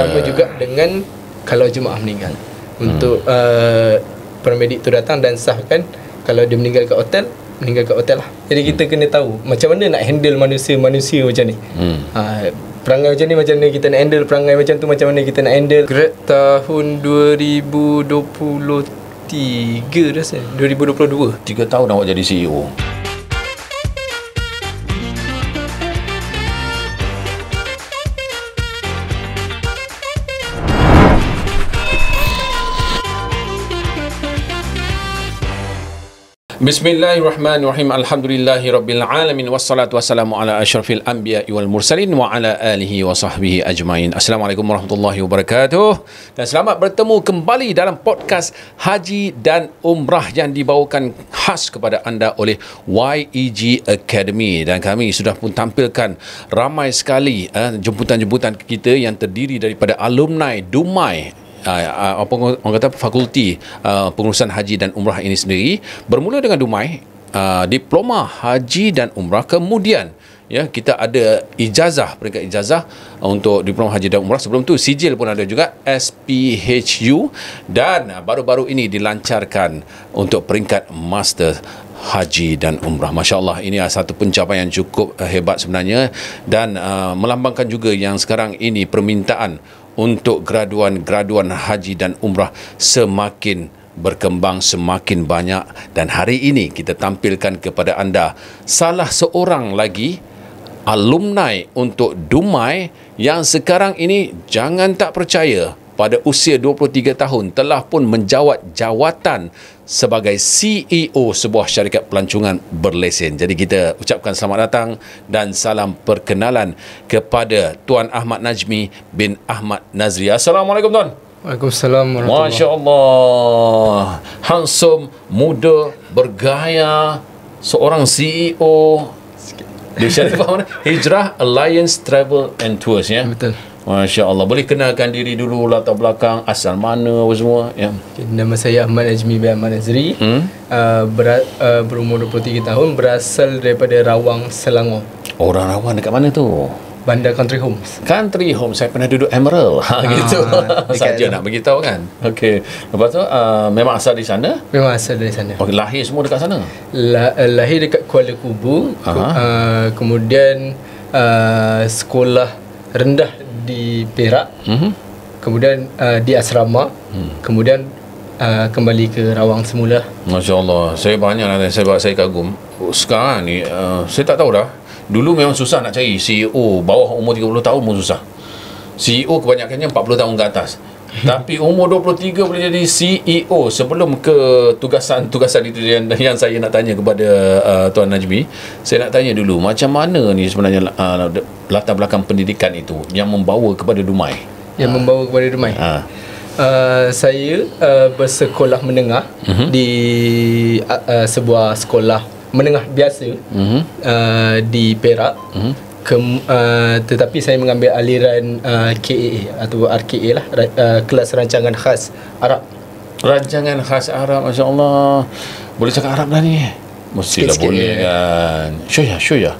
Sama juga dengan kalau jemaah meninggal. Untuk paramedik tu datang dan sahkan kalau dia meninggal kat hotel lah. Jadi kita kena tahu macam mana nak handle manusia-manusia macam ni. Perangai macam ni macam mana kita nak handle, perangai macam tu macam mana kita nak handle. Grad tahun 2023 rasa, 2022. 3 tahun awak jadi CEO. Bismillahirrahmanirrahim. Alhamdulillahirabbil alamin wassalatu wassalamu ala asyrafil anbiya'i wal mursalin wa ala alihi wa sahbihi ajmain. Assalamualaikum warahmatullahi wabarakatuh. Dan selamat bertemu kembali dalam podcast Haji dan Umrah yang dibawakan khas kepada anda oleh YEG Academy, dan kami sudah pun tampilkan ramai sekali jemputan-jemputan kita yang terdiri daripada alumni Dumai, apa orang kata fakulti pengurusan haji dan umrah ini sendiri. Bermula dengan Dumai, diploma haji dan umrah, kemudian ya kita ada ijazah, peringkat ijazah untuk diploma haji dan umrah. Sebelum tu sijil pun ada juga, SPHU, dan baru-baru ini dilancarkan untuk peringkat master haji dan umrah. Masya Allah, ini satu pencapaian yang cukup hebat sebenarnya, dan melambangkan juga yang sekarang ini permintaan untuk graduan haji dan umrah semakin berkembang, semakin banyak. Dan hari ini kita tampilkan kepada anda salah seorang lagi alumni untuk Dumai yang sekarang ini, jangan tak percaya, pada usia 23 tahun telah pun menjawat jawatan sebagai CEO sebuah syarikat pelancongan berlesen. Jadi kita ucapkan selamat datang dan salam perkenalan kepada Tuan Ahmad Najmi bin Ahmad Nazri. Assalamualaikum Tuan. Waalaikumsalam warahmatullahi. Masya Allah, handsome, muda, bergaya, seorang CEO di syarikat Hijrah Alliance Travel and Tours, ya. Betul. Masya Allah. Boleh kenalkan diri dulu, latar belakang, asal mana apa semua, ya. Nama saya Ahmad Najmi bin Ahmad Nazri. Berumur 23 tahun, berasal daripada Rawang, Selangor. Orang Rawang dekat mana tu? Bandar Country Homes. Country Home, saya pernah duduk Emerald. Gitu. Saja nak beritahu kan. Okey. Lepas tu memang asal di sana? Memang asal dari sana. Oh, lahir semua dekat sana? Lahir dekat Kuala Kubu. Kemudian sekolah rendah di Perak. Kemudian di asrama. Kemudian kembali ke Rawang semula. Masya Allah. Saya banyak saya kagum. Sekarang ni saya tak tahu dah. Dulu memang susah nak cari CEO bawah umur 30 tahun pun susah. CEO kebanyakannya 40 tahun ke atas. Tapi umur 23 boleh jadi CEO. Sebelum ke tugasan itu yang saya nak tanya kepada Tuan Najmi, saya nak tanya dulu macam mana ni sebenarnya latar belakang pendidikan itu yang membawa kepada Dumai. Membawa kepada Dumai. Saya bersekolah menengah di sebuah sekolah menengah biasa di Perak. Tetapi saya mengambil aliran KAA atau RKA lah, kelas rancangan khas Arab. Rancangan khas Arab, Masya Allah. Boleh cakap Arab dah ni? Mestilah boleh kan. Syuya.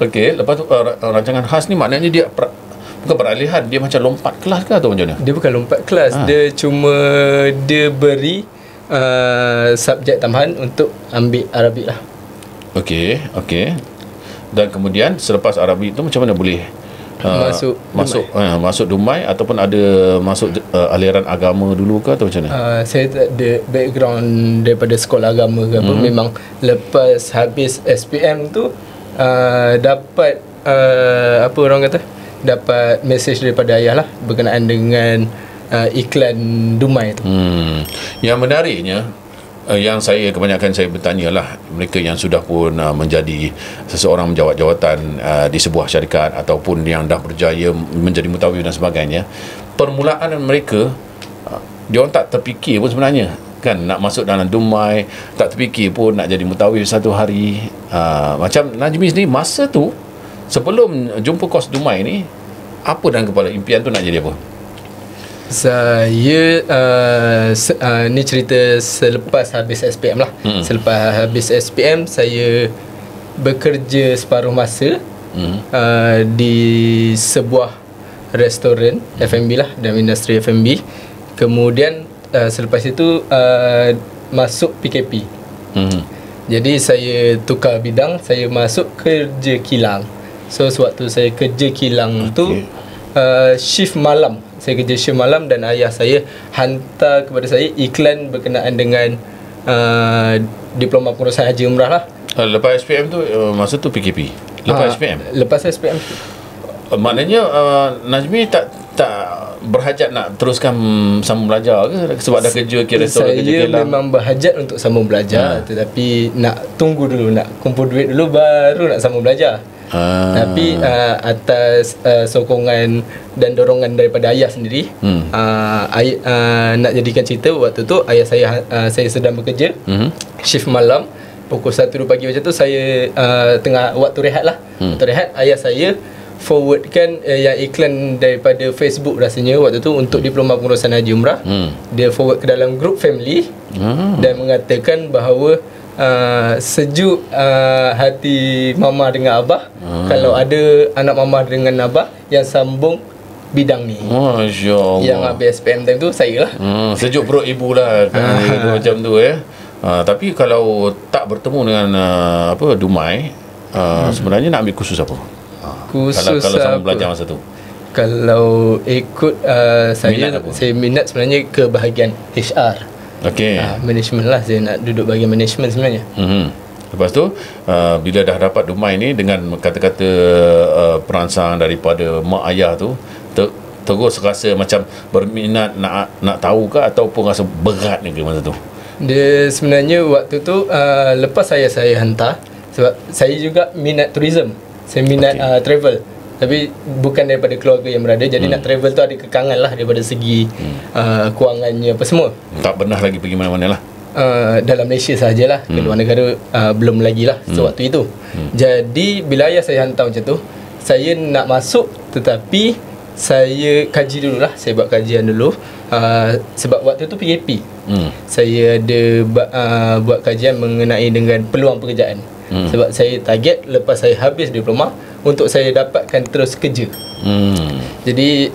Okey, lepas tu rancangan khas ni maknanya dia bukan peralihan, dia macam lompat kelas ke atau macam mana? Dia bukan lompat kelas, dia cuma dia beri subjek tambahan untuk ambil Arabik lah. Okey. Dan kemudian selepas Arabik tu macam mana boleh masuk Dumai, ataupun ada masuk aliran agama dulu ke atau macam mana? Saya tak ada background daripada sekolah agama ke apa. Memang lepas habis SPM tu dapat apa orang kata, dapat mesej daripada ayah lah berkenaan dengan iklan Dumai tu. Yang menariknya, yang kebanyakan saya bertanya lah, mereka yang sudah pun menjadi seseorang menjawat jawatan di sebuah syarikat ataupun yang dah berjaya menjadi mutawif dan sebagainya, permulaan mereka diorang tak terfikir pun sebenarnya kan nak masuk dalam Dumai, tak terfikir pun nak jadi mutawif satu hari. Macam Najmi sendiri, masa tu sebelum jumpa kos Dumai ni, apa dalam kepala, impian tu nak jadi apa? Saya ni cerita selepas habis SPM lah. Selepas habis SPM, saya bekerja separuh masa di sebuah restoran F&B lah, dalam industri F&B. Kemudian selepas itu masuk PKP. Jadi saya tukar bidang, saya masuk kerja kilang. So sewaktu saya kerja kilang tu shift malam. Saya kerja shift malam dan ayah saya hantar kepada saya iklan berkenaan dengan diploma pengurusan haji umrah lah. Lepas SPM tu masa tu PKP. Lepas SPM. Lepas SPM. Maknanya Najmi tak berhajat nak teruskan sambung belajar ke sebab dah kerja restoran kerja kilang? Saya memang berhajat untuk sambung belajar, tetapi nak tunggu dulu, nak kumpul duit dulu baru nak sambung belajar. Tapi atas sokongan dan dorongan daripada ayah sendiri, nak jadikan cerita, waktu tu ayah saya sedang bekerja shift malam pukul 1-2 pagi macam tu. Saya tengah waktu rehat lah. Waktu rehat ayah saya forwardkan yang iklan daripada Facebook rasanya waktu tu untuk diploma pengurusan haji umrah. Dia forward ke dalam grup family dan mengatakan bahawa sejuk hati mama dengan abah kalau ada anak mama dengan abah yang sambung bidang ni. Masya Allah. Yang habis SPM time tu saya lah. Sejuk perut ibu lah macam tu tapi kalau tak bertemu dengan Dumai, sebenarnya nak ambil kursus apa? Khusus kalau sambung belajar masa tu, kalau ikut saya minat sebenarnya ke bahagian HR. Management lah. Saya nak duduk bahagian management sebenarnya. Lepas tu bila dah dapat Dumai ni dengan kata-kata perangsang daripada mak ayah tu, terus rasa macam berminat nak tahu ke ataupun rasa berat ke masa tu? Dia sebenarnya waktu tu lepas saya hantar, sebab saya juga minat tourism. Saya minat travel, tapi bukan daripada keluarga yang berada. Jadi nak travel tu ada kekangan lah daripada segi kewangannya apa semua. Tak pernah lagi pergi mana-mana lah. Dalam Malaysia sahajalah. Keluar negara belum lagi lah sewaktu itu. Jadi bila ayah saya hantar macam tu, saya nak masuk, tetapi saya kaji dulu lah. Saya buat kajian dulu, sebab waktu tu PKP. Saya ada buat kajian mengenai dengan peluang pekerjaan. Sebab saya target lepas saya habis diploma untuk saya dapatkan terus kerja. Jadi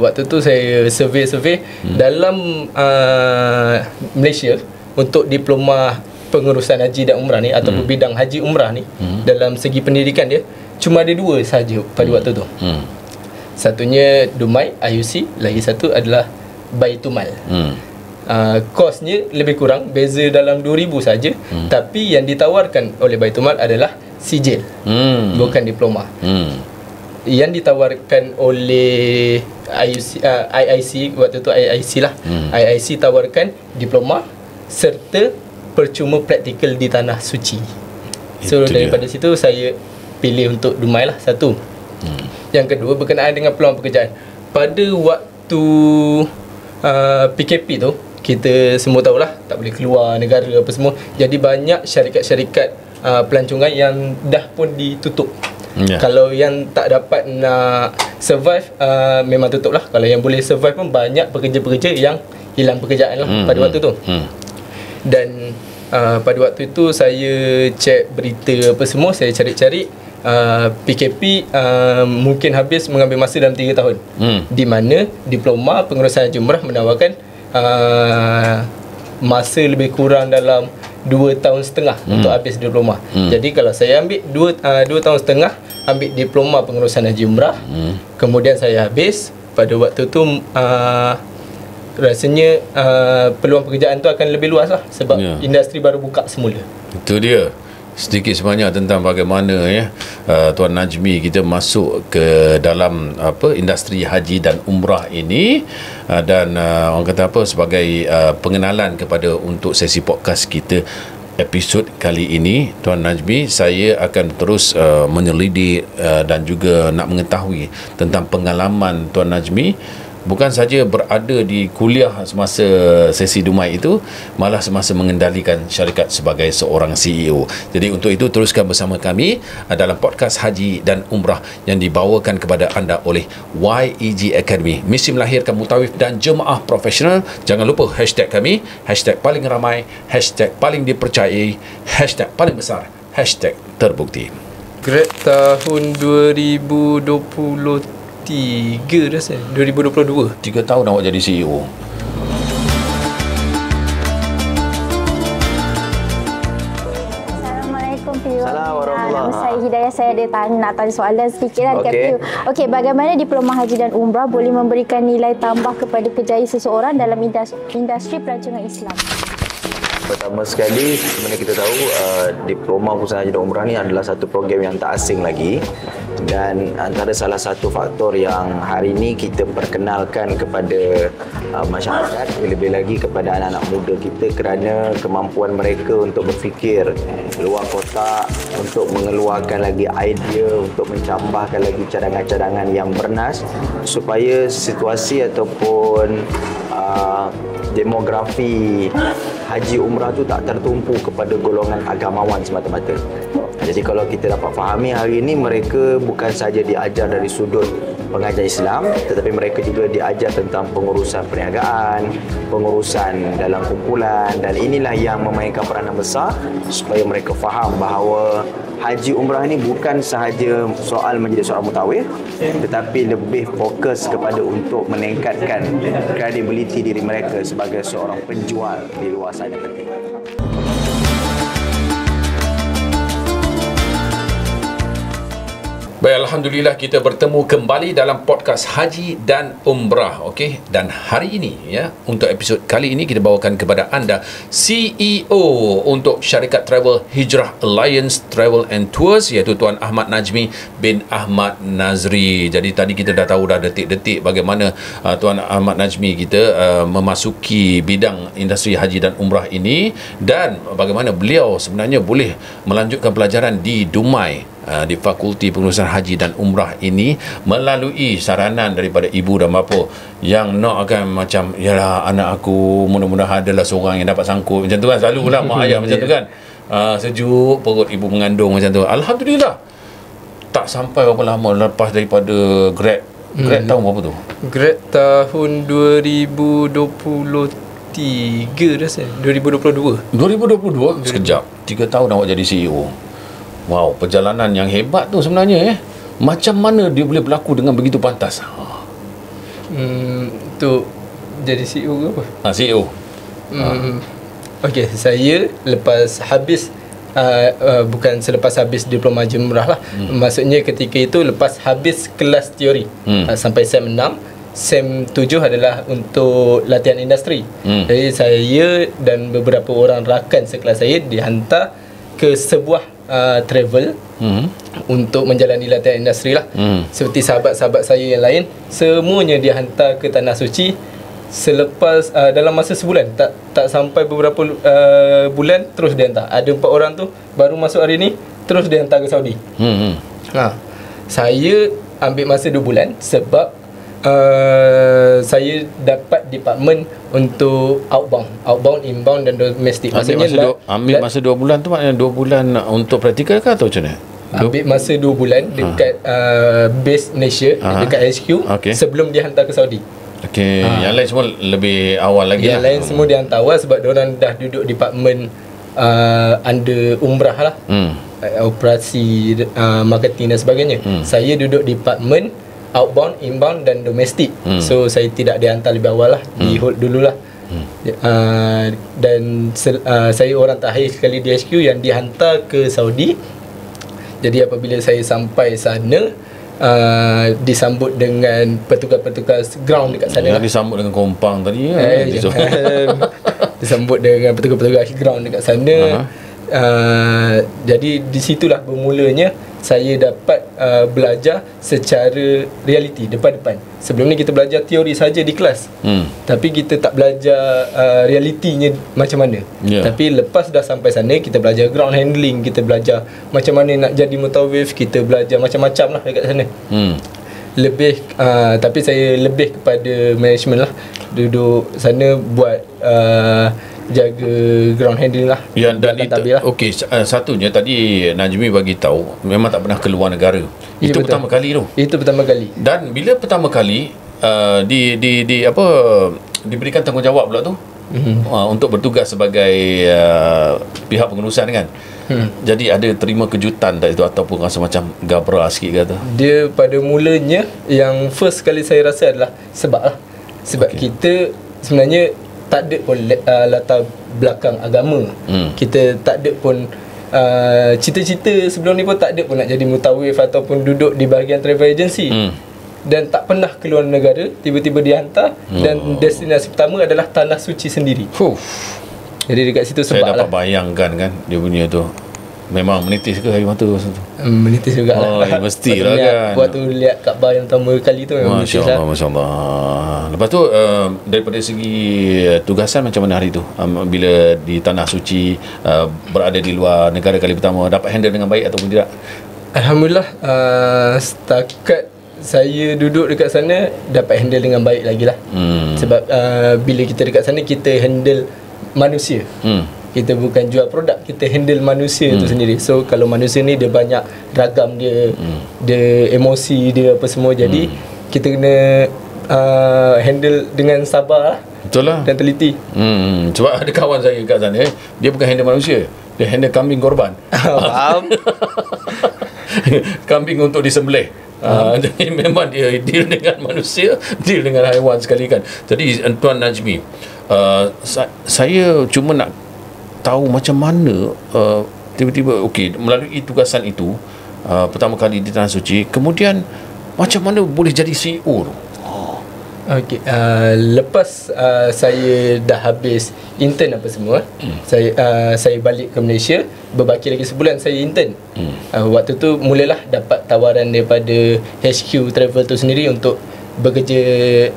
waktu tu saya survey dalam Malaysia untuk diploma pengurusan haji dan umrah ni atau bidang haji umrah ni, dalam segi pendidikan dia cuma ada 2 sahaja pada waktu tu. Satunya Dumai IUC, lagi satu adalah Baitumal. Kosnya lebih kurang beza dalam 2,000 saja, tapi yang ditawarkan oleh Baitumal adalah sijil, bukan diploma. Yang ditawarkan oleh IIC waktu tu IIC lah. IIC tawarkan diploma serta percuma praktikal di tanah suci. So daripada situ saya pilih untuk Dumai lah, satu. Yang kedua berkenaan dengan peluang pekerjaan. Pada waktu PKP tu, kita semua tahulah tak boleh keluar negara apa semua. Jadi banyak syarikat-syarikat pelancongan yang dah pun ditutup. Kalau yang tak dapat nak survive, memang tutup lah. Kalau yang boleh survive pun banyak pekerja-pekerja yang hilang pekerjaan lah pada waktu tu. Dan pada waktu itu saya cek berita apa semua, saya cari-cari PKP mungkin habis mengambil masa dalam 3 tahun. Di mana diploma pengurusan haji umrah menawarkan masa lebih kurang dalam 2 tahun setengah untuk habis diploma. Jadi kalau saya ambil 2 tahun setengah ambil diploma pengurusan haji umrah, kemudian saya habis, pada waktu tu rasanya peluang pekerjaan tu akan lebih luas lah, sebab industri baru buka semula. Itu dia sedikit sebanyak tentang bagaimana Tuan Najmi kita masuk ke dalam industri haji dan umrah ini, dan orang kata sebagai pengenalan kepada untuk sesi podcast kita episod kali ini. Tuan Najmi, saya akan terus menyelidik dan juga nak mengetahui tentang pengalaman Tuan Najmi, bukan saja berada di kuliah semasa sesi Dumai itu, malah semasa mengendalikan syarikat sebagai seorang CEO. Jadi untuk itu teruskan bersama kami dalam podcast Haji dan Umrah yang dibawakan kepada anda oleh YEG Academy, misi melahirkan mutawif dan jemaah profesional. Jangan lupa hashtag kami, hashtag paling ramai, hashtag paling dipercayai, hashtag paling besar, hashtag terbukti. Grad tahun 2023 rasa 2022. 3 tahun awak jadi CEO. Nama saya Hidayah. Saya ada nak tanya soalan sedikit lah dekat PU. Okey, bagaimana diploma haji dan umrah boleh memberikan nilai tambah kepada kerjaya seseorang dalam industri pelancongan Islam? Pertama sekali, sebenarnya kita tahu diploma Pusat Haji dan Umrah ni adalah satu program yang tak asing lagi, dan antara salah satu faktor yang hari ini kita perkenalkan kepada masyarakat, lebih lagi kepada anak-anak muda kita, kerana kemampuan mereka untuk berfikir luar kotak, untuk mengeluarkan lagi idea, untuk mencampahkan lagi cadangan-cadangan yang bernas supaya situasi ataupun demografi haji umrah tu tak tertumpu kepada golongan agamawan semata-mata. Jadi kalau kita dapat fahami hari ini, mereka bukan saja diajar dari sudut pengajar Islam, tetapi mereka juga diajar tentang pengurusan perniagaan, pengurusan dalam kumpulan, dan inilah yang memainkan peranan besar supaya mereka faham bahawa haji umrah ini bukan sahaja soal menjadi seorang mutawif, tetapi lebih fokus kepada untuk meningkatkan kredibiliti diri mereka sebagai seorang penjual di luar sana penting. Baik, Alhamdulillah kita bertemu kembali dalam podcast Haji dan Umrah. Okey, dan hari ini ya, untuk episod kali ini kita bawakan kepada anda CEO untuk syarikat travel Hijrah Alliance Travel and Tours, iaitu Tuan Ahmad Najmi bin Ahmad Nazri. Jadi tadi kita dah tahu dah detik-detik bagaimana Tuan Ahmad Najmi kita memasuki bidang industri haji dan umrah ini, dan bagaimana beliau sebenarnya boleh melanjutkan pelajaran di Dumai, di Fakulti Pengurusan Haji dan Umrah ini melalui saranan daripada ibu dan bapa yang nak akan macam, yalah anak aku mudah-mudahan adalah seorang yang dapat sangkut, macam tu kan, selalulah mak ayah macam tu kan, sejuk perut ibu mengandung macam tu. Alhamdulillah tak sampai berapa lama lepas daripada grad tahun berapa tu? Grad tahun 2023 rasa 2022. Sekejap, 3 tahun awak jadi CEO. Wow, perjalanan yang hebat tu sebenarnya. Macam mana dia boleh berlaku dengan begitu pantas? Tu jadi CEO ke apa? CEO. Okey, saya lepas habis bukan selepas habis diploma haji umrah lah. Maksudnya ketika itu lepas habis kelas teori sampai SEM 6, SEM 7 adalah untuk latihan industri. Jadi saya dan beberapa orang rakan sekelas saya dihantar ke sebuah travel untuk menjalani latihan industri lah. Seperti sahabat-sahabat saya yang lain, semuanya dihantar ke Tanah Suci selepas dalam masa sebulan, tak sampai beberapa bulan terus dihantar. Ada 4 orang tu baru masuk hari ni, terus dihantar ke Saudi. Saya ambil masa 2 bulan sebab saya dapat department untuk outbound, inbound dan domestik. Ambil masa 2 bulan tu maknanya 2 bulan untuk praktikal ke atau macam mana? Ambil masa 2 bulan dekat base Malaysia, dekat HQ, sebelum dihantar ke Saudi. Okey, yang lain semua lebih awal lagi. Yang lain semua dihantar awal sebab diorang dah duduk department under umrah lah, operasi marketing dan sebagainya. Saya duduk department outbound, inbound dan domestik. So saya tidak dihantar lebih awal lah, di hold dululah. Dan saya orang terakhir sekali di HQ yang dihantar ke Saudi. Jadi apabila saya sampai sana, disambut dengan petugas-petugas ground dekat sana. Disambut dengan kompang tadi disambut dengan petugas-petugas ground dekat sana. Jadi di situlah bermulanya saya dapat belajar secara realiti, depan-depan. Sebelum ni kita belajar teori saja di kelas, tapi kita tak belajar realitinya macam mana. Tapi lepas dah sampai sana, kita belajar ground handling, kita belajar macam mana nak jadi mutawif, kita belajar macam-macam lah dekat sana. Tapi saya lebih kepada management lah. Duduk sana buat jaga ground handling lah. Ya, dan itu okey, satunya tadi Najmi bagi tahu memang tak pernah keluar negara. Itu betul. Pertama kali tu. Itu pertama kali. Dan bila pertama kali diberikan tanggungjawab pula tu untuk bertugas sebagai pihak pengurusan kan. Jadi ada terima kejutan tak itu, ataupun rasa macam gabra sikit ke tu? Dia pada mulanya yang first kali saya rasa adalah sebab kita sebenarnya tak ada pun latar belakang agama. Kita tak ada pun cita-cita sebelum ni pun tak ada pun nak jadi mutawif ataupun duduk di bahagian travel agency. Dan tak pernah keluar negara, tiba-tiba dihantar dan destinasi pertama adalah tanah suci sendiri. Jadi dekat situ sebab saya dapat bayangkan kan dia punya tu. Memang menitis ke air mata masa tu? Menitis juga lah. Mestilah kan. Waktu lihat Kaabah yang pertama kali tu memang menitis lah. Masya Allah. Lepas tu daripada segi tugasan macam mana hari tu? Bila di tanah suci, berada di luar negara kali pertama, dapat handle dengan baik ataupun tidak? Alhamdulillah, setakat saya duduk dekat sana dapat handle dengan baik lagi lah. Sebab bila kita dekat sana, kita handle manusia. Kita bukan jual produk, kita handle manusia tu sendiri. So kalau manusia ni dia banyak ragam dia, dia emosi dia apa semua. Jadi kita kena handle dengan sabar lah. Betul lah. Dan teliti. Sebab ada kawan saya kat sana, dia bukan handle manusia, dia handle kambing korban. Faham? Kambing untuk disembelih. Jadi memang dia deal dengan manusia, deal dengan haiwan sekali kan. Jadi Tuan Najmi, saya cuma nak tahu macam mana tiba-tiba melalui tugasan itu, pertama kali di Tanah Suci, kemudian macam mana boleh jadi CEO tu? Lepas saya dah habis intern apa semua, saya balik ke Malaysia, berbaki lagi sebulan saya intern. Waktu tu mulalah dapat tawaran daripada HQ Travel tu sendiri untuk bekerja.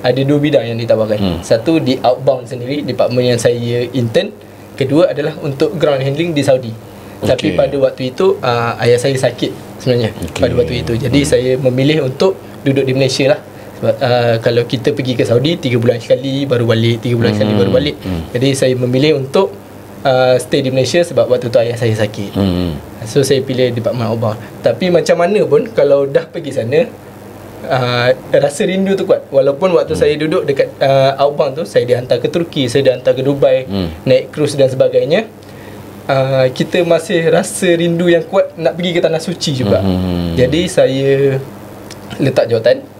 Ada 2 bidang yang ditawarkan. Satu di outbound sendiri, department yang saya intern. Kedua adalah untuk ground handling di Saudi. Tapi pada waktu itu ayah saya sakit sebenarnya pada waktu itu. Jadi saya memilih untuk duduk di Malaysia lah. Sebab kalau kita pergi ke Saudi 3 bulan sekali baru balik, 3 bulan sekali baru balik. Jadi saya memilih untuk stay di Malaysia sebab waktu tu ayah saya sakit. So saya pilih department outbound. Tapi macam mana pun kalau dah pergi sana, rasa rindu tu kuat. Walaupun waktu saya duduk dekat outbound tu, saya dihantar ke Turki, saya dihantar ke Dubai, naik cruise dan sebagainya, kita masih rasa rindu yang kuat nak pergi ke Tanah Suci juga. Jadi saya letak jawatan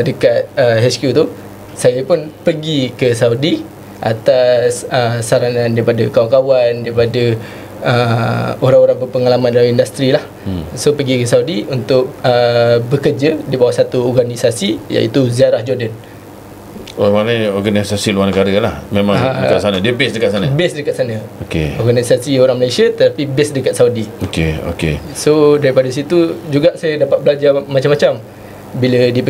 dekat HQ tu. Saya pun pergi ke Saudi atas saranan daripada kawan-kawan, daripada orang-orang berpengalaman dalam industri lah. So pergi ke Saudi untuk bekerja di bawah satu organisasi iaitu Ziarah Jordan. Maknanya organisasi luar negara lah. Memang dekat sana. Dia base dekat sana? Base dekat sana. Organisasi orang Malaysia tapi base dekat Saudi. So daripada situ juga saya dapat belajar macam-macam. Bila dia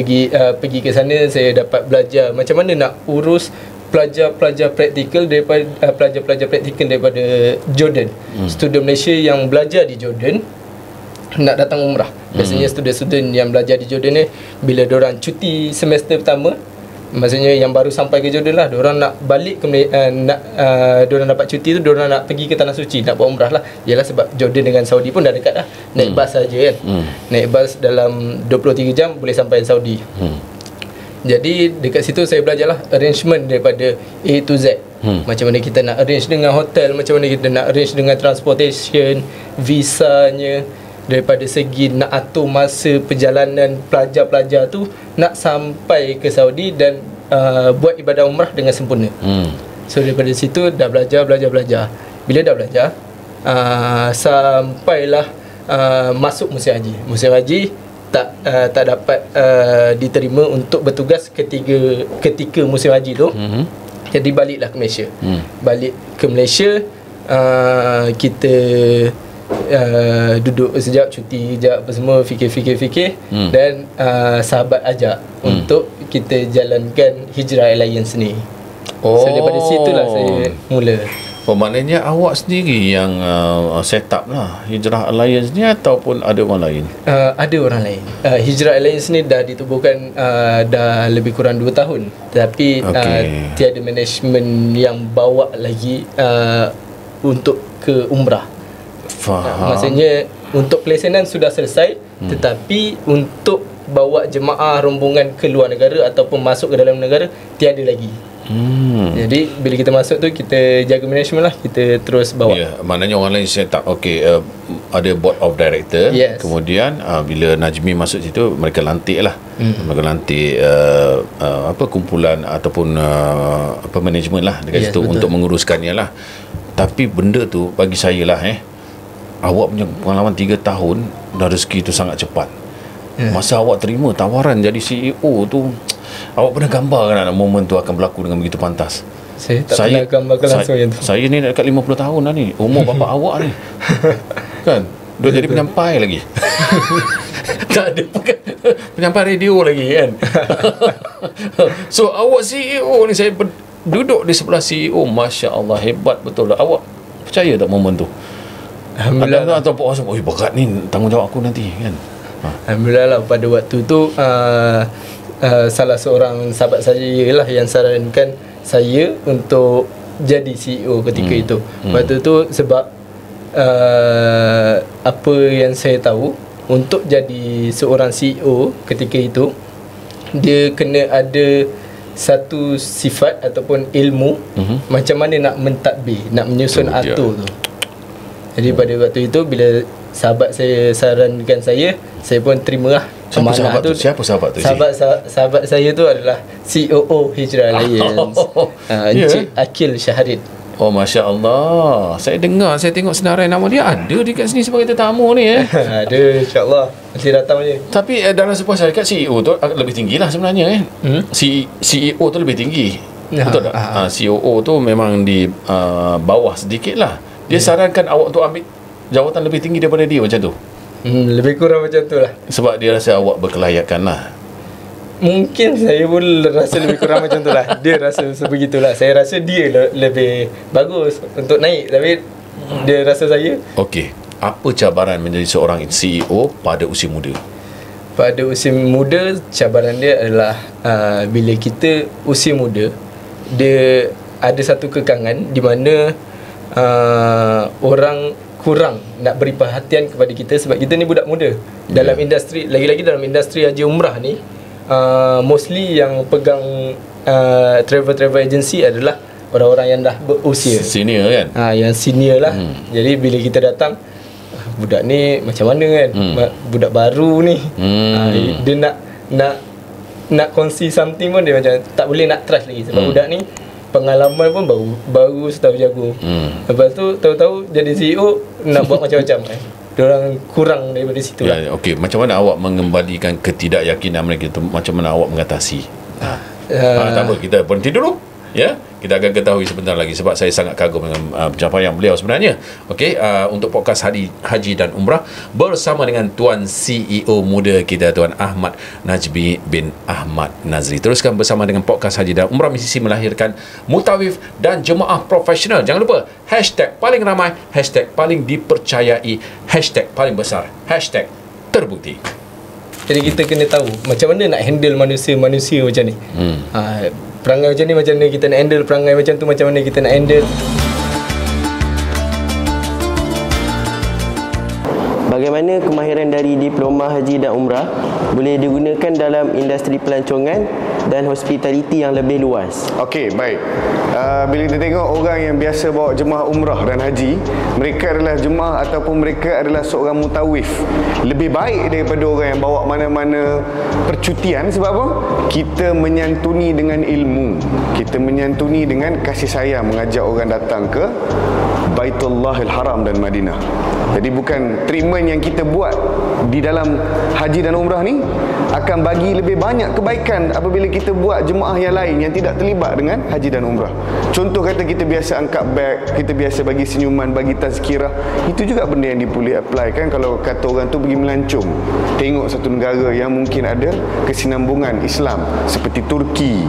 pergi ke sana, saya dapat belajar macam mana nak urus pelajar-pelajar praktikal daripada pelajar-pelajar praktikal daripada Jordan. Student Malaysia yang belajar di Jordan nak datang umrah. Biasanya student-student yang belajar di Jordan ni, bila diorang cuti semester pertama, maksudnya yang baru sampai ke Jordan lah, diorang nak balik ke diorang dapat cuti tu, diorang nak pergi ke Tanah Suci, nak buat umrah lah. Yalah sebab Jordan dengan Saudi pun dah dekat dah. Naik bas saja kan. Naik bas dalam 23 jam boleh sampai Saudi. Jadi dekat situ saya belajarlah arrangement daripada A to Z. Macam mana kita nak arrange dengan hotel, macam mana kita nak arrange dengan transportation, visanya, daripada segi nak atur masa perjalanan pelajar-pelajar tu nak sampai ke Saudi dan buat ibadah umrah dengan sempurna. So daripada situ dah belajar. Bila dah belajar, sampailah masuk musim haji. Musim haji tak dapat diterima untuk bertugas ketika musim haji tu. Jadi baliklah ke Malaysia. Balik ke Malaysia, kita duduk sekejap, cuti sekejap apa semua, fikir dan sahabat ajak untuk kita jalankan Hijrah Alliance ni. So daripada situlah saya mula. Maknanya awak sendiri yang set up lah Hijrah Alliance ni ataupun ada orang lain? Ada orang lain. Hijrah Alliance ni dah ditubuhkan dah lebih kurang 2 tahun. Tapi tiada management yang bawa lagi untuk ke umrah. Faham. Maksudnya untuk pelaksanaan sudah selesai, tetapi untuk bawa jemaah rombongan ke luar negara ataupun masuk ke dalam negara tiada lagi. Jadi bila kita masuk tu, kita jaga management lah, kita terus bawa. Maknanya orang lain set up. Ada board of director. Kemudian bila Najmi masuk situ, mereka lantik lah. Mereka lantik kumpulan ataupun management lah dekat situ, betul, untuk menguruskannya lah. Tapi benda tu bagi saya lah, awak punya pengalaman 3 tahun dah, rezeki tu sangat cepat. Masa awak terima tawaran jadi CEO tu, awak pernah gambarkan nak momen tu akan berlaku dengan begitu pantas? Saya tak pernah gambarkan langsung yang tu. Saya ni dekat 50 tahun dah ni, umur bapa awak ni. Kan? Dah jadi penyampai lagi. Tak ada penyampai radio lagi kan. So awak CEO ni, saya duduk di sebelah CEO, Masya Allah, hebat betul lah. Awak percaya tak momen tu? Alhamdulillah. Atau berat ni, tanggungjawab aku nanti kan. Alhamdulillah lah, pada waktu tu salah seorang sahabat saya lah yang sarankan saya untuk jadi CEO ketika itu. Waktu tu sebab apa yang saya tahu, untuk jadi seorang CEO ketika itu, dia kena ada satu sifat ataupun ilmu macam mana nak mentadbir, nak menyusun atur tu. Jadi pada waktu itu, bila sahabat saya sarankan saya pun terima lah. Siapa sahabat tu? Sahabat saya tu adalah COO Hijrah Alliance, Encik Akil Syahrid. Oh, Masya Allah. Saya dengar, saya tengok senarai nama dia ada dekat sini sebagai tetamu ni. Ada, insyaAllah. Nanti datang je. Tapi dalam sebuah syarikat, CEO tu lebih tinggi lah sebenarnya. CEO tu lebih tinggi. Betul tak? COO tu memang di bawah sedikit lah. Dia sarankan awak tu ambil jawatan lebih tinggi daripada dia, macam tu. Lebih kurang macam tu lah. Sebab dia rasa awak berkelayakan lah. Mungkin saya pun rasa lebih kurang macam tu lah. Dia rasa sebegitulah. Saya rasa dia lebih bagus untuk naik, tapi dia rasa saya. Okey, apa cabaran menjadi seorang CEO pada usia muda? Pada usia muda, cabaran dia adalah bila kita usia muda, dia ada satu kekangan di mana orang kurang nak beri perhatian kepada kita, sebab kita ni budak muda dalam industri, lagi-lagi dalam industri haji umrah ni. Mostly yang pegang travel agency adalah orang-orang yang dah berusia, senior kan, yang senior lah. Jadi bila kita datang, budak ni macam mana kan, budak baru ni, dia nak kongsi something pun dia macam tak boleh nak trust lagi, sebab budak ni pengalaman pun baru setahun jago. Lepas tu tahu-tahu jadi CEO nak buat macam-macam. Diorang kurang daripada situ lah. Okey, macam mana awak mengembalikan ketidakyakinan mereka tu? Macam mana awak mengatasi? Tak apa, kita berhenti dulu. Ya, kita akan ketahui sebentar lagi, sebab saya sangat kagum dengan pencapaian beliau sebenarnya. Okey, untuk podcast Haji dan Umrah bersama dengan Tuan CEO muda kita, Tuan Ahmad Najmi bin Ahmad Nazri. Teruskan bersama dengan podcast Haji dan Umrah, misi melahirkan mutawif dan jemaah profesional. Jangan lupa #paling ramai, #paling dipercayai, #paling besar, #terbukti. Jadi kita kena tahu macam mana nak handle manusia-manusia macam ni. Perangai macam ni macam mana kita nak handle, perangai macam tu macam mana kita nak handle. Bagaimana kemahiran dari diploma haji dan umrah boleh digunakan dalam industri pelancongan dan hospitality yang lebih luas? Okey, baik. Bila kita tengok orang yang biasa bawa jemaah umrah dan haji, mereka adalah jemaah ataupun mereka adalah seorang mutawif. Lebih baik daripada orang yang bawa mana-mana percutian. Sebab apa? Kita menyantuni dengan ilmu. Kita menyantuni dengan kasih sayang, mengajak orang datang ke Baitullahil Haram dan Madinah. Jadi bukan treatment yang kita buat di dalam haji dan umrah ni akan bagi lebih banyak kebaikan apabila kita buat jemaah yang lain yang tidak terlibat dengan haji dan umrah. Contoh kata kita biasa angkat beg, kita biasa bagi senyuman, bagi tazkirah. Itu juga benda yang boleh apply kan kalau kata orang tu pergi melancong. Tengok satu negara yang mungkin ada kesinambungan Islam seperti Turki,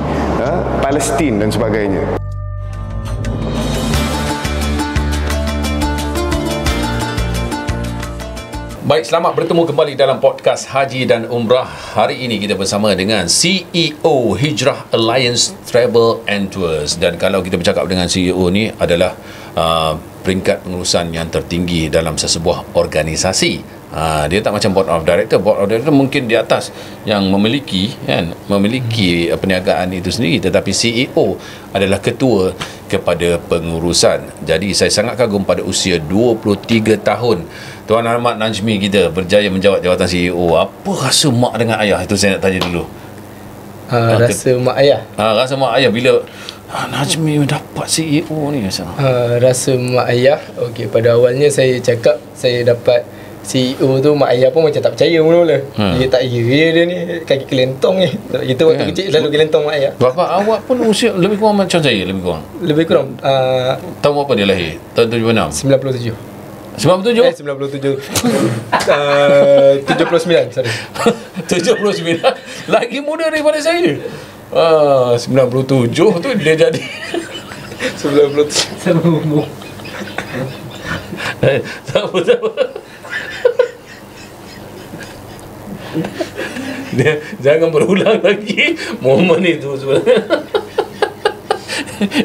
Palestin dan sebagainya. Baik, selamat bertemu kembali dalam podcast Haji dan Umrah. Hari ini kita bersama dengan CEO Hijrah Alliance Travel and Tours. Dan kalau kita bercakap dengan CEO ni adalah peringkat pengurusan yang tertinggi dalam sesebuah organisasi. Dia tak macam board of director. Board of director mungkin di atas yang memiliki perniagaan itu sendiri, tetapi CEO adalah ketua kepada pengurusan. Jadi saya sangat kagum pada usia 23 tahun Tuan Ahmad Najmi kita berjaya menjawat jawatan CEO. Apa rasa mak dengan ayah? Itu saya nak tanya dulu. Rasa mak ayah. Rasa mak ayah bila Najmi dapat CEO ni rasa mak ayah, okey, pada awalnya saya cakap saya dapat CEO tu, mak ayah pun macam tak percaya mula-mula. Dia tak kira dia ni kaki kelentong ni. Kita waktu kecil selalu kelentong mak ayah. Bapak awak pun usia lebih kurang macam saya, lebih kurang. Tahun apa dia lahir? Tahun 76. 97. 97? 97. 79, sorry. 79. Lagi muda daripada saya. 97 tu dia jadi 97 sama umur. Sama. Dia jangan berulang lagi momen itu sebenarnya.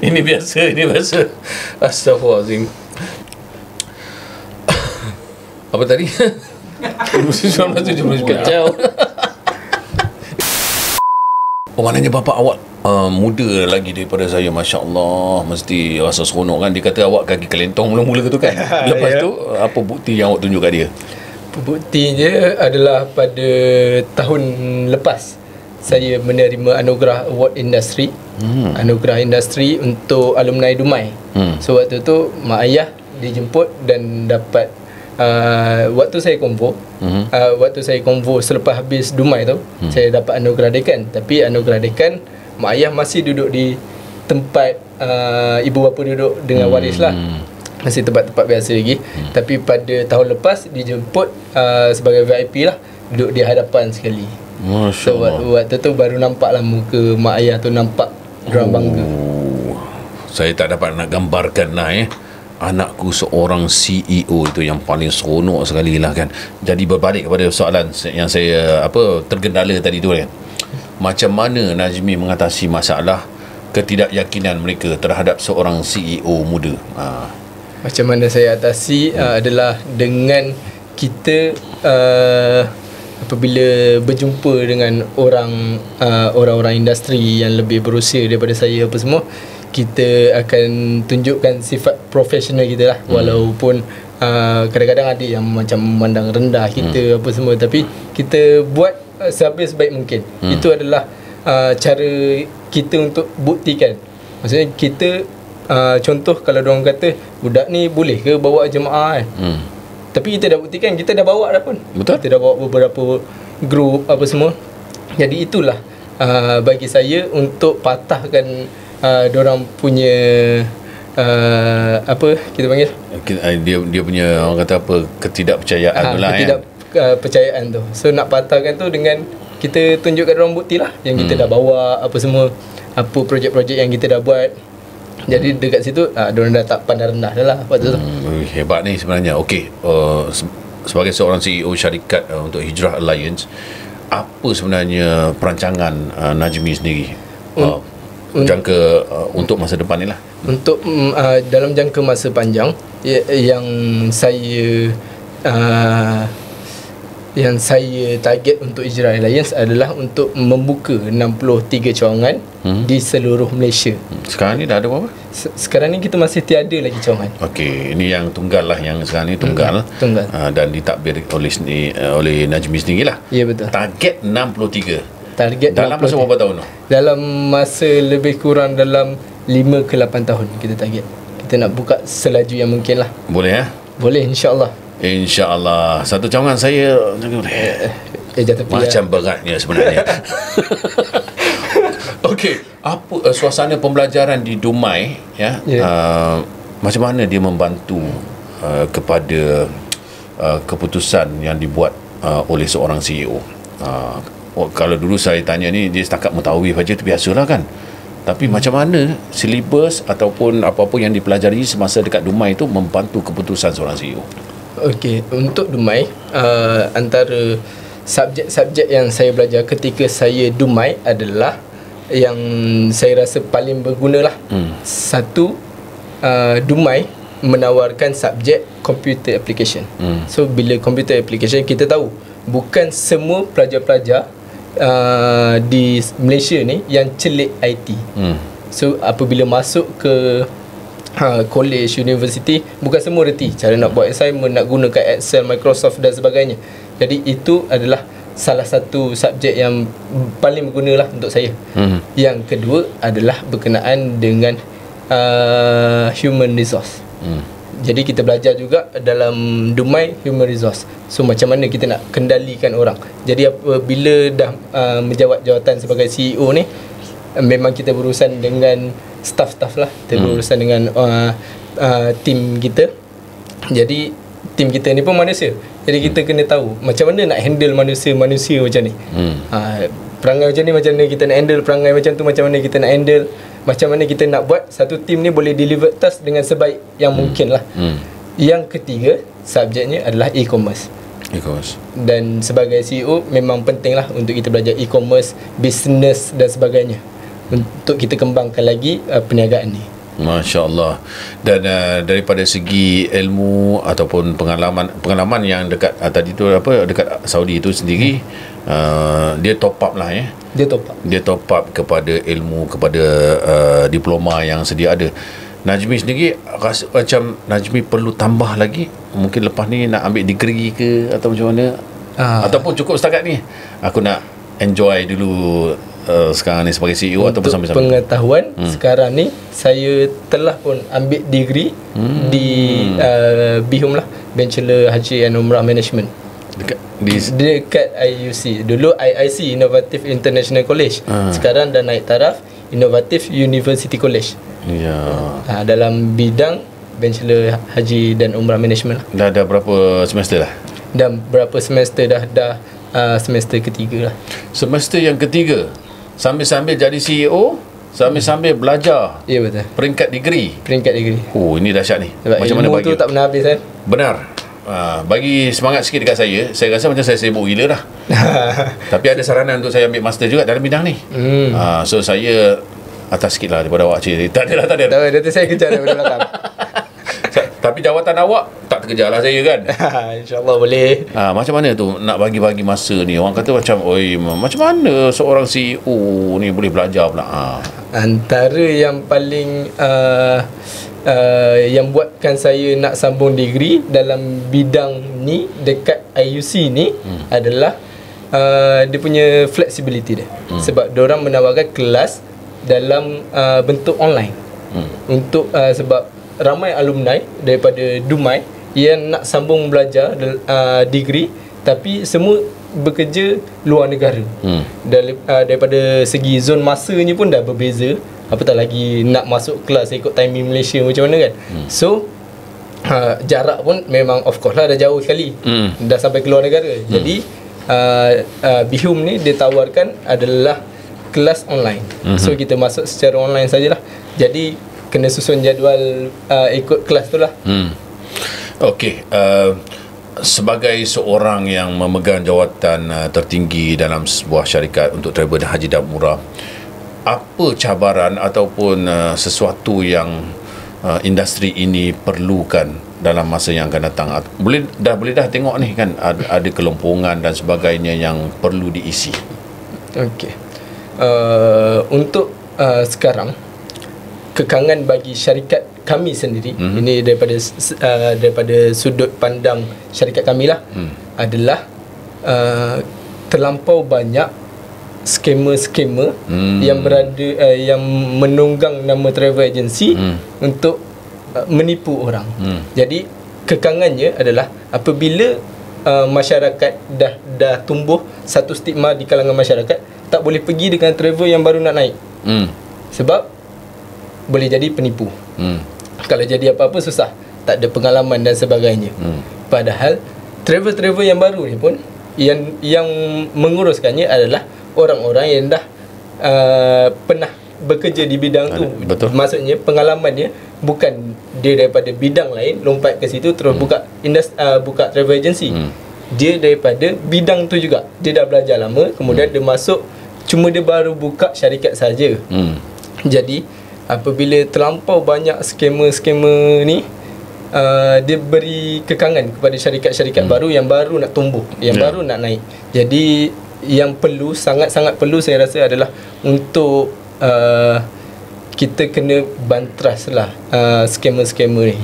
Ini biasa. Astaghfirullahalazim. Apa tadi? 1970 kacau. Maknanya bapa awak muda lagi daripada saya. Masya Allah. Mesti rasa seronok kan. Dia kata awak kaki kelentong mula-mula tu kan. Lepas tu apa bukti yang awak tunjuk kat dia? Buktinya adalah pada tahun lepas saya menerima anugerah award industri. Anugerah industri untuk alumni Dumai. So waktu tu mak ayah dijemput dan dapat waktu saya konvo selepas habis Dumai tu, saya dapat anugerah dekan. Tapi anugerah dekan mak ayah masih duduk di tempat ibu bapa duduk dengan waris lah, masih tempat-tempat biasa lagi. Tapi pada tahun lepas dijemput sebagai VIP lah, duduk di hadapan sekali. Masya Allah. So waktu tu baru nampak lah muka mak ayah tu, nampak diorang bangga. Saya tak dapat nak gambarkan lah anakku seorang CEO itu yang paling seronok sekali lah kan. Jadi berbalik kepada soalan yang saya tergendala tadi tu kan, macam mana Najmi mengatasi masalah ketidakyakinan mereka terhadap seorang CEO muda? Macam mana saya atasi adalah dengan kita apabila berjumpa dengan orang-orang industri yang lebih berusia daripada saya apa semua, kita akan tunjukkan sifat profesional kita lah. Walaupun kadang-kadang ada yang macam memandang rendah kita apa semua, tapi kita buat sebaik mungkin. Itu adalah cara kita untuk buktikan. Maksudnya kita contoh kalau diorang kata budak ni boleh ke bawa jemaah kan, tapi kita dah buktikan, kita dah bawa dah pun. Betul? Kita dah bawa beberapa grup apa semua. Jadi itulah bagi saya untuk patahkan diorang punya apa kita panggil, dia punya orang kata apa, ketidakpercayaan tu lah. Ketidakpercayaan tu. So nak patahkan tu dengan kita tunjukkan diorang bukti lah yang kita dah bawa apa semua, apa projek-projek yang kita dah buat. Jadi dekat situ diorang dah tak pandang rendah dah lah waktu tu. Hebat ni sebenarnya. Okey, sebagai seorang CEO syarikat untuk Hijrah Alliance, apa sebenarnya perancangan Najmi sendiri jangka untuk masa depan ni lah? Untuk dalam jangka masa panjang yang saya target untuk Hijrah Alliance adalah untuk membuka 63 cawangan di seluruh Malaysia. Sekarang ni dah ada berapa? Sekarang ni kita masih tiada lagi cawangan. Okey, ini yang tunggal lah, yang sekarang ni tunggal. Dan ditadbir oleh Najmi sendiri lah. Ya, betul. Target 63. Target dalam masa berapa tahun tu? Dalam masa lebih kurang dalam 5 ke 8 tahun kita target. Kita nak buka selaju yang mungkin lah. Boleh Boleh, insya-Allah. InsyaAllah. Satu cawangan saya macam beratnya sebenarnya. Okey, apa suasana pembelajaran di Dumai macam mana dia membantu kepada keputusan yang dibuat oleh seorang CEO? Kalau dulu saya tanya ni, dia setakat mutawif aja tu biasalah kan. Tapi macam mana silibus ataupun apa-apa yang dipelajari semasa dekat Dumai itu membantu keputusan seorang CEO? Okey, untuk Dumai, antara subjek-subjek yang saya belajar ketika saya Dumai adalah yang saya rasa paling berguna lah. Satu, Dumai menawarkan subjek computer application. So bila computer application, kita tahu bukan semua pelajar-pelajar di Malaysia ni yang celik IT. So apabila masuk ke college, university, bukan semua reti cara nak buat assignment, nak gunakan Excel, Microsoft dan sebagainya. Jadi itu adalah salah satu subjek yang paling berguna lah untuk saya. Yang kedua adalah berkenaan dengan human resource. Jadi kita belajar juga dalam domain human resource. So macam mana kita nak kendalikan orang. Jadi apabila dah menjawat jawatan sebagai CEO ni, memang kita berurusan dengan staff-staff lah. Kita berurusan dengan tim kita. Jadi tim kita ni pun manusia. Jadi kita kena tahu macam mana nak handle manusia-manusia macam ni. Perangai macam ni macam mana kita nak handle, perangai macam tu macam mana kita nak handle, macam mana kita nak buat satu tim ni boleh deliver task dengan sebaik yang mungkin lah. Yang ketiga, subjeknya adalah e-commerce. Dan sebagai CEO memang penting lah untuk kita belajar e-commerce, business dan sebagainya, untuk kita kembangkan lagi perniagaan ni. Masya Allah. Dan daripada segi ilmu ataupun pengalaman yang dekat tadi tu dekat Saudi itu sendiri, dia top up lah ya. Dia top up kepada ilmu, kepada diploma yang sedia ada. Najmi sendiri rasa macam Najmi perlu tambah lagi, mungkin lepas ni nak ambil degree ke atau macam mana, ataupun cukup setakat ni aku nak enjoy dulu sekarang ni sebagai CEO ataupun sambil-sambil. Pengetahuan sekarang ni saya telah pun ambil degree di BIHUM lah, Bachelor Haji and Umrah Management dekat IUC. Dulu IIC, Innovative International College. Sekarang dah naik taraf Innovative University College. Dalam bidang Bachelor Haji dan Umrah Management lah. Dah berapa semester lah? Dah berapa semester dah semester ketiga lah. Semester yang ketiga sambil-sambil jadi CEO, sambil-sambil belajar. Ya, betul. Peringkat degree. Oh, ini dahsyat ni. Sebab macam mana bagi tu tak pernah habis kan? Benar. Bagi semangat sikit dekat saya rasa macam saya sibuk gila dah. Tapi ada saranan untuk saya ambil master juga dalam bidang ni. So saya atas sikit lah daripada awak cik. Tak ada. Nanti saya kejar daripada belakang. Tapi jawatan awak tak terkejar lah saya kan. InsyaAllah boleh. Macam mana tu nak bagi-bagi masa ni? Orang kata macam, oi, macam mana seorang CEO ni boleh belajar pula? Antara yang paling yang buatkan saya nak sambung degree dalam bidang ni dekat IUC ni adalah dia punya flexibility dia. Sebab diorang menawarkan kelas dalam bentuk online. Untuk sebab ramai alumni daripada Dumai yang nak sambung belajar degree, tapi semua bekerja luar negara. Daripada segi zon masanya pun dah berbeza, apatah lagi nak masuk kelas ikut timing Malaysia macam mana kan. So jarak pun memang of course lah dah jauh sekali. Dah sampai ke luar negara. Jadi BIHUM ni dia tawarkan adalah kelas online. So kita masuk secara online sajalah. Jadi kena susun jadual ikut kelas tu lah. Okey, sebagai seorang yang memegang jawatan tertinggi dalam sebuah syarikat untuk travel dan haji dan umrah, apa cabaran ataupun sesuatu yang industri ini perlukan dalam masa yang akan datang? Boleh dah tengok ni kan ada kelompongan dan sebagainya yang perlu diisi. Okey. Untuk sekarang kekangan bagi syarikat kami sendiri, ini daripada sudut pandang syarikat kami lah, adalah terlampau banyak skema-skema yang berada yang menunggang nama travel agency untuk menipu orang. Jadi kekangannya adalah apabila masyarakat dah tumbuh satu stigma di kalangan masyarakat, tak boleh pergi dengan travel yang baru nak naik. Sebab boleh jadi penipu. Kalau jadi apa-apa susah, tak ada pengalaman dan sebagainya. Padahal travel-travel yang baru ni pun yang menguruskannya adalah orang-orang yang dah pernah bekerja di bidang tu. Betul. Maksudnya pengalamannya bukan dia daripada bidang lain lompat ke situ terus buka travel agency. Dia daripada bidang tu juga. Dia dah belajar lama, kemudian dia masuk, cuma dia baru buka syarikat saja. Jadi apabila terlampau banyak skema-skema ni, dia beri kekangan kepada syarikat-syarikat baru yang baru nak tumbuh, yang baru nak naik. Jadi yang perlu, sangat-sangat perlu saya rasa adalah untuk kita kena bantras lah skamer-skamer ni,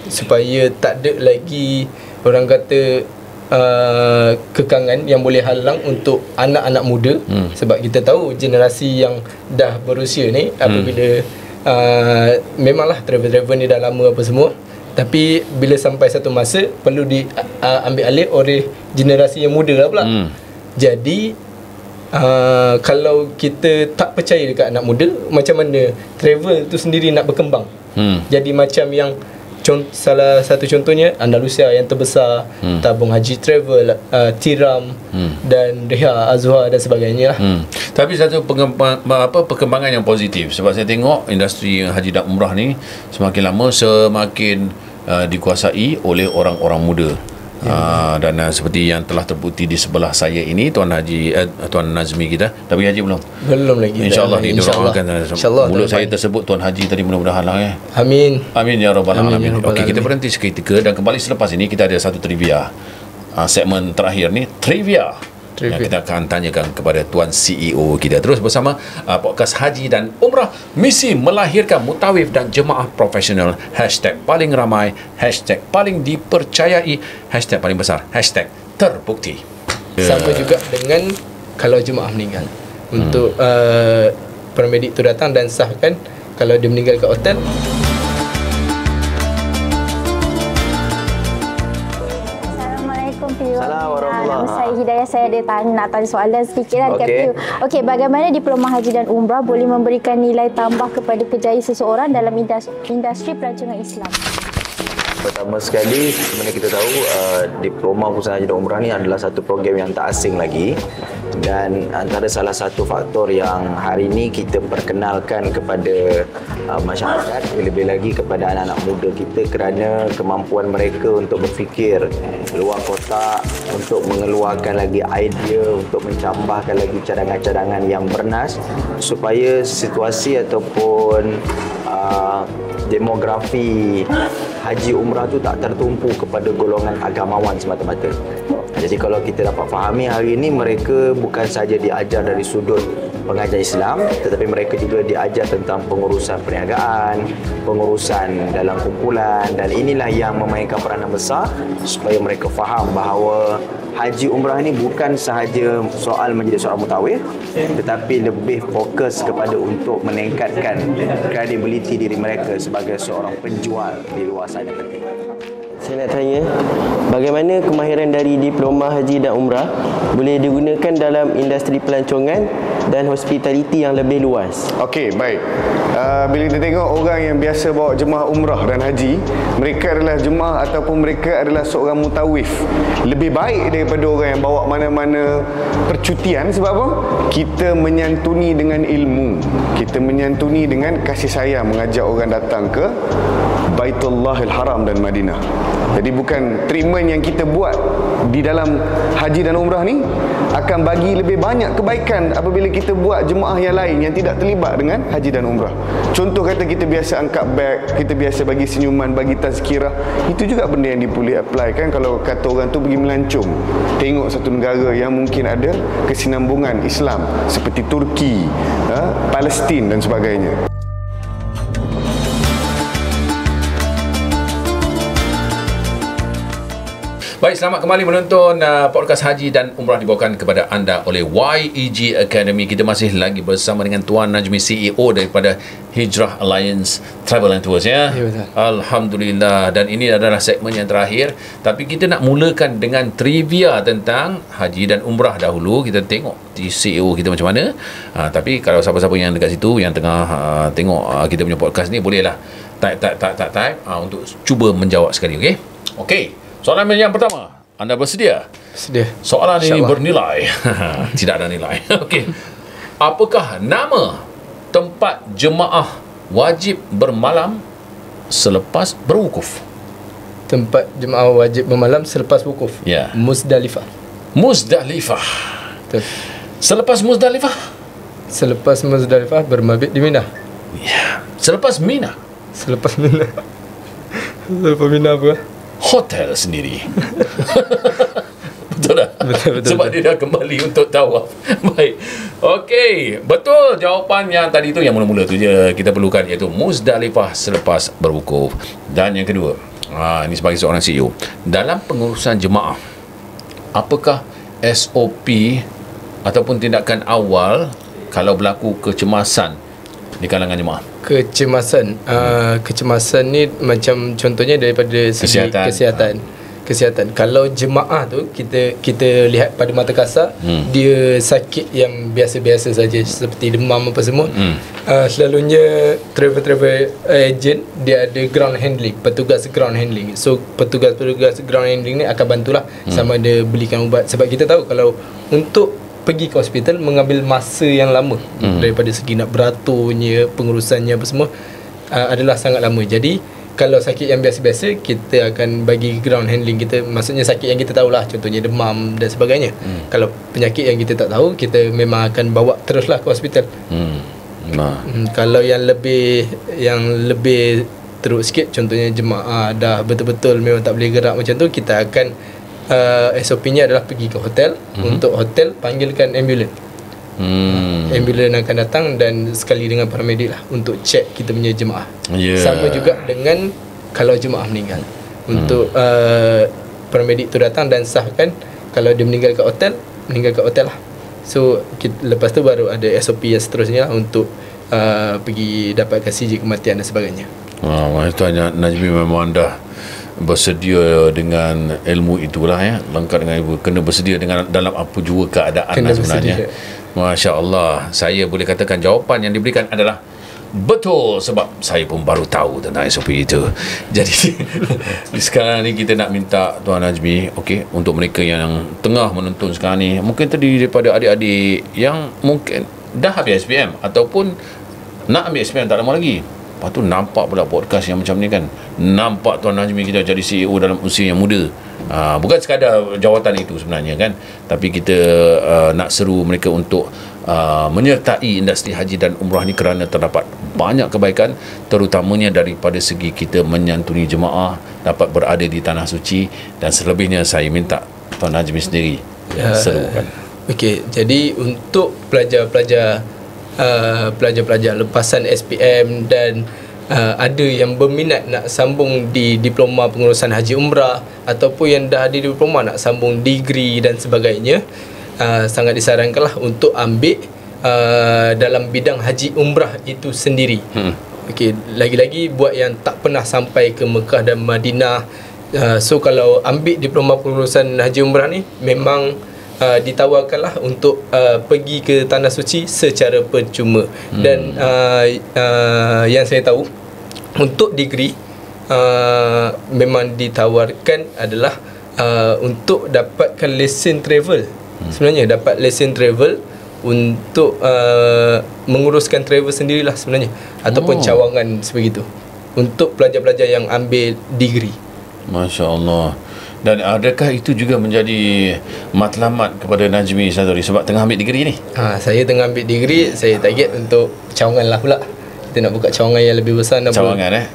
supaya tak ada lagi orang kata kekangan yang boleh halang untuk anak-anak muda. Sebab kita tahu generasi yang dah berusia ni apabila memanglah travel-travel ni dah lama apa semua, tapi bila sampai satu masa perlu diambil alih oleh generasi yang muda lah pula. Jadi kalau kita tak percaya dekat anak muda, macam mana travel tu sendiri nak berkembang? Jadi macam yang salah satu contohnya Andalusia yang terbesar, Tabung Haji Travel, Tiram dan Reha Azhar dan sebagainya lah. Tapi satu perkembangan yang positif, sebab saya tengok industri haji dan umrah ni semakin lama semakin dikuasai oleh orang-orang muda. Dan seperti yang telah terbukti di sebelah saya ini, Tuan Nazmi kita dah pergi haji belum? Belum lagi. InsyaAllah didoakan. InsyaAllah. Mulut saya tersebut Tuan Haji tadi, mudah-mudahan lah Amin. Amin ya Rabbal Alamin. Okey, kita Alamin. berhenti seketika dan kembali selepas ini kita ada satu trivia. Segmen terakhir ni trivia. Yang kita akan tanyakan kepada Tuan CEO kita. Terus bersama podcast Haji dan Umrah, misi melahirkan mutawif dan jemaah profesional. #paling ramai, #paling dipercayai, #paling besar, #terbukti. Sama juga dengan kalau jemaah meninggal, untuk paramedik tu datang dan sahkan kalau dia meninggal kat hotel. Nama saya Hidayah. Saya ada nak tanya soalan sedikit lah dekat PU. Okey, bagaimana diploma haji dan umrah boleh memberikan nilai tambah kepada kerjaya seseorang dalam industri pelancongan Islam? Pertama sekali, sebenarnya kita tahu diploma Pusat Haji dan Umrah ni adalah satu program yang tak asing lagi, dan antara salah satu faktor yang hari ini kita perkenalkan kepada masyarakat, lebih lagi kepada anak-anak muda kita, kerana kemampuan mereka untuk berfikir luar kotak, untuk mengeluarkan lagi idea, untuk mencampahkan lagi cadangan-cadangan yang bernas, supaya situasi ataupun demografi haji umrah tu tak tertumpu kepada golongan agamawan semata-mata. Jadi kalau kita dapat fahami hari ini, mereka bukan saja diajar dari sudut pengajar Islam, tetapi mereka juga diajar tentang pengurusan perniagaan, pengurusan dalam kumpulan, dan inilah yang memainkan peranan besar supaya mereka faham bahawa haji umrah ini bukan sahaja soal menjadi seorang mutawif, tetapi lebih fokus kepada untuk meningkatkan kredibiliti diri mereka sebagai seorang penjual di luar sana penting. Saya nak tanya, bagaimana kemahiran dari diploma haji dan umrah boleh digunakan dalam industri pelancongan dan hospitality yang lebih luas? Okey, baik. Bila kita tengok orang yang biasa bawa jemaah umrah dan haji, mereka adalah jemaah ataupun mereka adalah seorang mutawif. Lebih baik daripada orang yang bawa mana-mana percutian. Sebab apa? Kita menyantuni dengan ilmu. Kita menyantuni dengan kasih sayang, mengajak orang datang ke Baitullahil Haram dan Madinah. Jadi bukan treatment yang kita buat di dalam haji dan umrah ni akan bagi lebih banyak kebaikan apabila kita buat jemaah yang lain yang tidak terlibat dengan haji dan umrah. Contoh kata kita biasa angkat beg, kita biasa bagi senyuman, bagi tazkirah. Itu juga benda yang boleh apply kan kalau kata orang tu pergi melancong, tengok satu negara yang mungkin ada kesinambungan Islam seperti Turki, Palestin dan sebagainya. Baik, selamat kembali menonton podcast Haji dan Umrah dibawakan kepada anda oleh YEG Academy. Kita masih lagi bersama dengan Tuan Nazmi, CEO daripada Hijrah Alliance Travel and Tours ya. Ya, betul. Alhamdulillah. Dan ini adalah segmen yang terakhir, tapi kita nak mulakan dengan trivia tentang Haji dan Umrah dahulu. Kita tengok di CEO kita macam mana. Tapi kalau siapa-siapa yang dekat situ yang tengah tengok kita punya podcast ni, bolehlah type untuk cuba menjawab sekali, okey? Okey. Soalan yang pertama, anda bersedia? Sedia. Soalan ini bernilai tidak ada nilai. Okey. Apakah nama tempat jemaah wajib bermalam selepas berwukuf? Tempat jemaah wajib bermalam selepas wukuf. Ya. Muzdalifah. Muzdalifah. Betul. Selepas Muzdalifah? Selepas Muzdalifah bermabit di Mina. Ya. Selepas Mina? Selepas Mina. Pembina apa? Hotel sendiri. Betul tak? Betul. Sebab dia dah kembali untuk tawaf. Baik. Okey, betul jawapan yang tadi tu, yang mula-mula tu je kita perlukan, iaitu Muzdalifah selepas berwukuf. Dan yang kedua, ini sebagai seorang CEO, dalam pengurusan jemaah, apakah SOP ataupun tindakan awal kalau berlaku kecemasan di kalangan jemaah? Kecemasan ni macam contohnya daripada segi kesihatan. Kalau jemaah tu kita lihat pada mata kasar, dia sakit yang biasa-biasa saja seperti demam apa semua. Selalunya travel agent dia ada ground handling, petugas ground handling. So petugas ground handling ni akan bantulah sama ada belikan ubat, sebab kita tahu kalau untuk pergi ke hospital mengambil masa yang lama daripada segi nak beraturnya, pengurusannya apa semua adalah sangat lama. Jadi kalau sakit yang biasa-biasa, kita akan bagi ground handling kita, maksudnya sakit yang kita tahulah, contohnya demam dan sebagainya. Kalau penyakit yang kita tak tahu, kita memang akan bawa teruslah ke hospital. Kalau yang lebih teruk sikit, contohnya jemaah dah betul-betul memang tak boleh gerak macam tu, kita akan SOP-nya adalah pergi ke hotel. Untuk hotel, panggilkan ambulans. Ambulans akan datang dan sekali dengan paramedik lah untuk cek kita punya jemaah. Sama juga dengan kalau jemaah meninggal, untuk paramedik tu datang dan sahkan kalau dia meninggal kat hotel lah. So lepas tu baru ada SOP yang seterusnya lah untuk pergi dapatkan CJ kematian dan sebagainya. Tuan Najmi memang dah bersedia dengan ilmu itulah, ya, lengkap dengan ilmu, kena bersedia dengan dalam apa jua keadaan sebenarnya. Masya Allah, saya boleh katakan jawapan yang diberikan adalah betul, sebab saya pun baru tahu tentang SOP itu. Jadi sekarang ni kita nak minta Tuan Najmi, okey, untuk mereka yang tengah menonton sekarang ni, mungkin terdiri daripada adik-adik yang mungkin dah habis SPM ataupun nak ambil SPM tak lama lagi. Lepas tu nampak pula podcast yang macam ni kan, nampak Tuan Najmi kita jadi CEO dalam usia yang muda. Bukan sekadar jawatan itu sebenarnya kan, tapi kita nak seru mereka untuk menyertai industri haji dan umrah ni, kerana terdapat banyak kebaikan, terutamanya daripada segi kita menyantuni jemaah, dapat berada di tanah suci, dan selebihnya saya minta Tuan Najmi sendiri serukan. Okey, jadi untuk pelajar-pelajar lepasan SPM dan ada yang berminat nak sambung di diploma pengurusan haji umrah, ataupun yang dah ada diploma nak sambung degree dan sebagainya, sangat disarankanlah untuk ambil dalam bidang haji umrah itu sendiri. Okey, lagi-lagi buat yang tak pernah sampai ke Mekah dan Madinah. So kalau ambil diploma pengurusan haji umrah ni, memang ditawarkanlah untuk pergi ke Tanah Suci secara percuma. Dan yang saya tahu, untuk degree memang ditawarkan adalah untuk dapatkan lesen travel. Sebenarnya dapat lesen travel untuk menguruskan travel sendirilah sebenarnya, ataupun cawangan sebegitu, untuk pelajar-pelajar yang ambil degree. Masya Allah. Dan adakah itu juga menjadi matlamat kepada Najmi Sadari sebab tengah ambil degree ni? Saya tengah ambil degree, saya target untuk cawangan lah pula. Kita nak buka cawangan yang lebih besar. Cawangan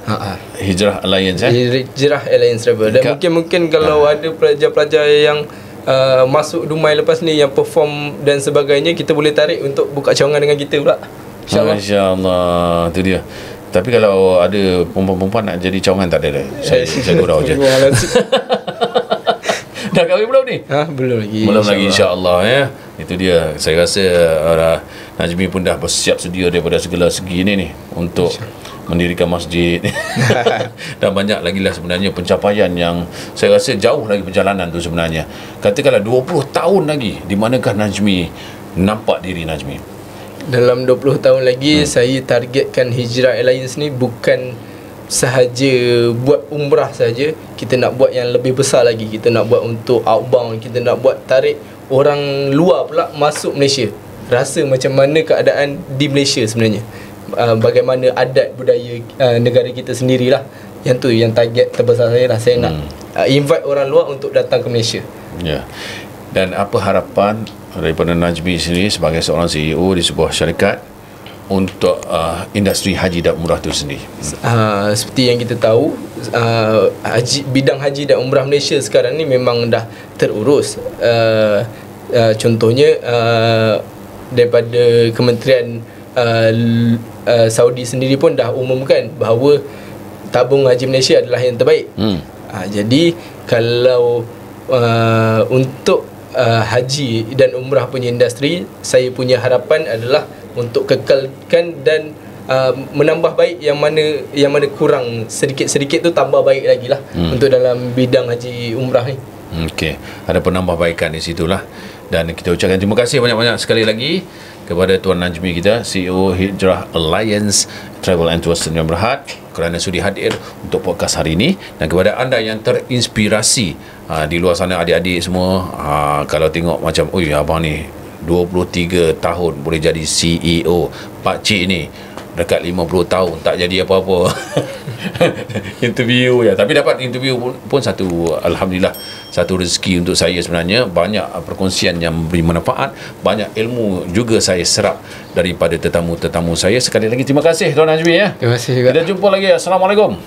Hijrah Alliance Hijrah Alliance Travel. Dan mungkin kalau ada pelajar-pelajar yang masuk Dumai lepas ni yang perform dan sebagainya, kita boleh tarik untuk buka cawangan dengan kita pula. InsyaAllah. InsyaAllah, itu dia. Tapi kalau ada perempuan-perempuan nak jadi cawangan, tak ada dah. Saya gurau je. Dah kahwin belum ni? Belum lagi. Belum lagi, insya-Allah, ya. Itu dia. Saya rasa Najmi pun dah bersiap sedia daripada segala segi ni untuk mendirikan masjid. Dan banyak lagi lah sebenarnya pencapaian yang saya rasa jauh lagi perjalanan tu sebenarnya. Katakanlah 20 tahun lagi, di manakah Najmi nampak diri Najmi? Dalam 20 tahun lagi, saya targetkan Hijrah Alliance ni bukan sahaja buat umrah saja, kita nak buat yang lebih besar lagi. Kita nak buat untuk outbound, kita nak buat tarik orang luar pula masuk Malaysia, rasa macam mana keadaan di Malaysia sebenarnya, bagaimana adat budaya negara kita sendirilah. Yang tu yang target terbesar saya lah. Saya nak invite orang luar untuk datang ke Malaysia. Ya. Dan apa harapan daripada Najmi sendiri sebagai seorang CEO di sebuah syarikat untuk industri haji dan umrah itu sendiri? Seperti yang kita tahu, bidang haji dan umrah Malaysia sekarang ni memang dah terurus. Contohnya daripada Kementerian Saudi sendiri pun dah umumkan bahawa tabung haji Malaysia adalah yang terbaik. Jadi kalau untuk haji dan umrah punya industri, saya punya harapan adalah untuk kekalkan dan menambah baik yang mana kurang sedikit-sedikit tu tambah baik lagi lah untuk dalam bidang haji umrah ni. Okey, ada penambahbaikan di situlah. Dan kita ucapkan terima kasih banyak-banyak sekali lagi kepada Tuan Najmi kita, CEO Hijrah Alliance Travel and Tourism yang Berhad, kerana sudi hadir untuk podcast hari ini. Dan kepada anda yang terinspirasi di luar sana, adik-adik semua, kalau tengok macam abang ni 23 tahun boleh jadi CEO, pakcik ni dekat 50 tahun tak jadi apa-apa. Interview tapi dapat interview pun satu, alhamdulillah, satu rezeki untuk saya sebenarnya. Banyak perkongsian yang memberi manfaat, banyak ilmu juga saya serap daripada tetamu-tetamu saya. Sekali lagi terima kasih Tuan Najmi ya. Terima kasih juga. Kita jumpa lagi. Assalamualaikum.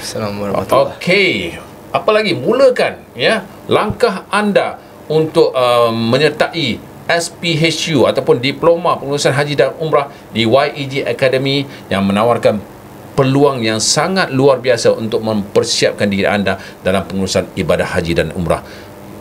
Assalamualaikum. Okey, apa lagi, mulakan ya langkah anda untuk menyertai SPHU ataupun Diploma Pengurusan Haji dan Umrah di YEG Academy yang menawarkan peluang yang sangat luar biasa untuk mempersiapkan diri anda dalam pengurusan ibadah haji dan umrah.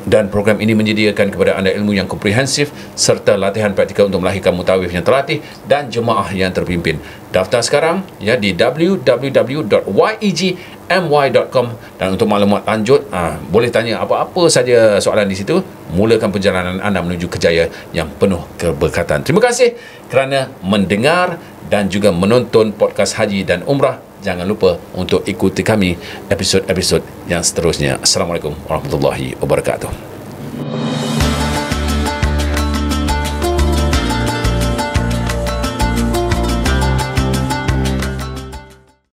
Dan program ini menyediakan kepada anda ilmu yang komprehensif serta latihan praktikal untuk melahirkan mutawif yang terlatih dan jemaah yang terpimpin. Daftar sekarang ya di www.yegmy.com. Dan untuk maklumat lanjut boleh tanya apa-apa saja soalan di situ. Mulakan perjalanan anda menuju kejayaan yang penuh keberkatan. Terima kasih kerana mendengar dan juga menonton podcast Haji dan Umrah. Jangan lupa untuk ikuti kami episod-episod yang seterusnya. Assalamualaikum warahmatullahi wabarakatuh.